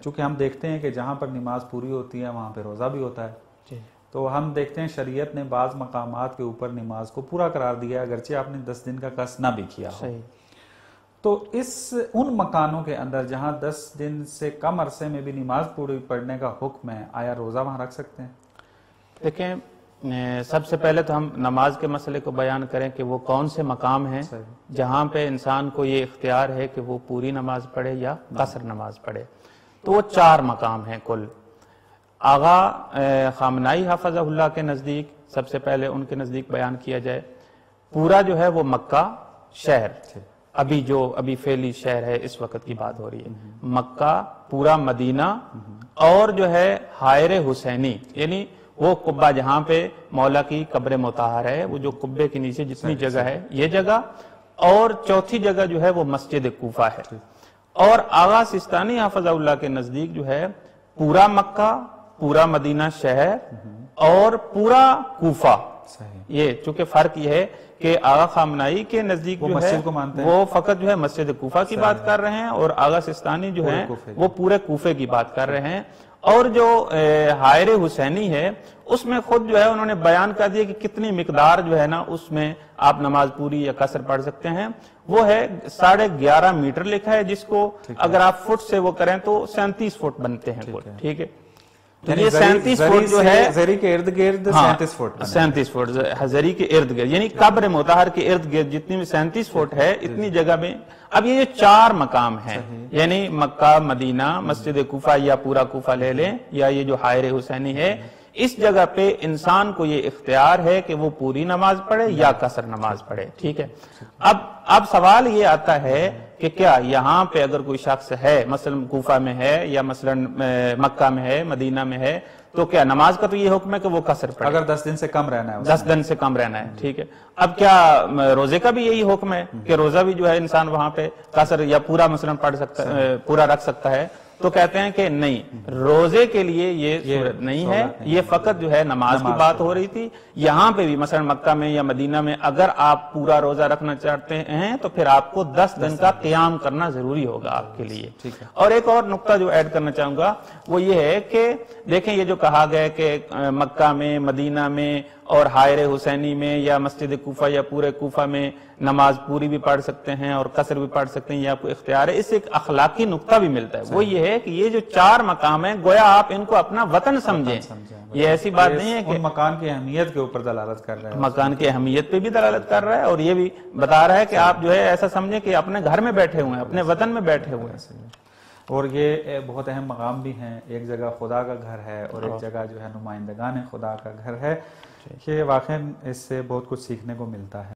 چونکہ ہم دیکھتے ہیں کہ جہاں پر نماز پوری ہوتی ہے وہاں پہ روزہ بھی ہوتا ہے. تو ہم دیکھتے ہیں شریعت نے بعض مقامات کے اوپر نماز کو پورا قرار دیا ہے اگرچہ آپ نے 10 دن کا قصد نہ بھی کیا ہو. تو ان مکانوں کے اندر جہاں 10 دن سے کم عرصے میں بھی نماز پوری پڑھنے کا حکم ہے، آیا روزہ وہاں رکھ سکتے ہیں؟ دیکھیں، سب سے پہلے تو ہم نماز کے مسئلے کو بیان کریں کہ وہ کون سے مقام ہیں جہاں پہ انسان کو یہ اختیار ہے کہ وہ پوری نماز پڑھے یا قصر نماز پڑھے. تو وہ 4 مقام ہیں کل. آغا خامنائی حافظہ اللہ کے نزدیک سب سے پہلے ان کے نزدیک بیان کیا جائے، پورا جو ہے وہ مکہ شہر، ابھی فعلی شہر ہے، اس وقت کی بات ہو رہی ہے، مکہ، پورا مدینہ، اور جو ہے حائر حسینی، یعنی وہ قبہ جہاں پہ مولا کی قبر مطہر ہے، وہ جو قبے کے نیچے جتنی جگہ ہے یہ جگہ، اور چوتھی جگہ جو ہے وہ مسجد کوفہ ہے. اور آغا سستانی حافظہ اللہ کے نزدیک جو ہے پورا مکہ، پورا مدینہ شہر اور پورا کوفہ. یہ چونکہ فرق یہ ہے کہ آغا خامنائی کے نزدیک جو ہے وہ فقط جو ہے مسجد کوفہ کی بات کر رہے ہیں، اور آغا سستانی جو ہے وہ پورے کوفے کی بات کر رہے ہیں. اور جو حائر حسینی ہے اس میں خود جو ہے انہوں نے بیان کر دیا کہ کتنی مقدار جو ہے نا اس میں آپ نماز پوری یا قصر پڑھ سکتے ہیں. وہ ہے 11.5 میٹر لکھا ہے، جس کو اگر آپ فٹ سے وہ کریں تو 37 فٹ بنتے ہیں. ٹھیک ہے، تو یہ 37 فٹ جو ہے زری کے ارد گرد 37 فٹ، 37 فٹ زری کے ارد گرد، یعنی قبر مطہر کے ارد گرد جتنی بھی 37 فٹ ہے اتنی جگہ میں. اب یہ 4 مقام ہیں، یعنی مکہ، مدینہ، مسجد کوفہ یا پورا کوفہ لے لیں، یا یہ جو حائر حسینی ہے، اس جگہ پہ انسان کو یہ اختیار ہے کہ وہ پوری نماز پڑھے یا قصر نماز پڑھے. ٹھیک ہے، اب سوال یہ آتا ہے کہ کیا یہاں پہ اگر کوئی شخص ہے، مثلا کوفہ میں ہے یا مثلا مکہ میں ہے، مدینہ میں ہے، تو کیا نماز کا تو یہ حکم ہے کہ وہ قصر پڑھے اگر 10 دن سے کم رہنا ہے، 10 دن سے کم رہنا ہے. ٹھیک ہے، اب کیا روزے کا بھی یہی حکم ہے کہ روزہ بھی جو ہے انسان وہاں پہ قصر یا پورا مثلا پڑھ سکتا ہے، پورا رکھ سکتا ہے؟ تو کہتے ہیں کہ نہیں، روزے کے لیے یہ صورت نہیں ہے، یہ فقط جو ہے نماز کی بات ہو رہی تھی. یہاں پہ بھی مثلا مکہ میں یا مدینہ میں اگر آپ پورا روزہ رکھنا چاہتے ہیں تو پھر آپ کو 10 دن کا قیام کرنا ضروری ہوگا آپ کے لیے. اور ایک اور نقطہ جو ایڈ کرنا چاہوں گا وہ یہ ہے کہ دیکھیں، یہ جو کہا گیا کہ مکہ میں، مدینہ میں اور حائر حسینی میں یا مسجد کوفہ یا پورے کوفہ میں نماز پوری بھی پڑھ سکتے ہیں اور قصر بھی پڑھ سکتے ہیں، یا کوئی اختیار ہے، اس سے ایک اخلاقی نقطہ بھی ملتا ہے. وہ یہ ہے کہ یہ جو 4 مقام ہیں گویا آپ ان کو اپنا وطن سمجھیں. یہ ایسی بات نہیں ہے کہ مکان کی اہمیت کے اوپر دلالت کر رہا ہے، مکان کی اہمیت پہ بھی دلالت کر رہا ہے، اور یہ بھی بتا رہا ہے کہ آپ جو ہے ایسا سمجھیں کہ اپنے گھر میں بیٹھے ہوئے ہیں، اپنے وطن میں بیٹھے ہوئے ہیں. اور یہ بہت اہم مقام بھی ہیں. ایک جگہ خدا کا گھر ہے اور ایک جگہ جو ہے نمائندگان خدا کا گھر ہے. کہ واقعی اس سے بہت کچھ سیکھنے کو ملتا ہے.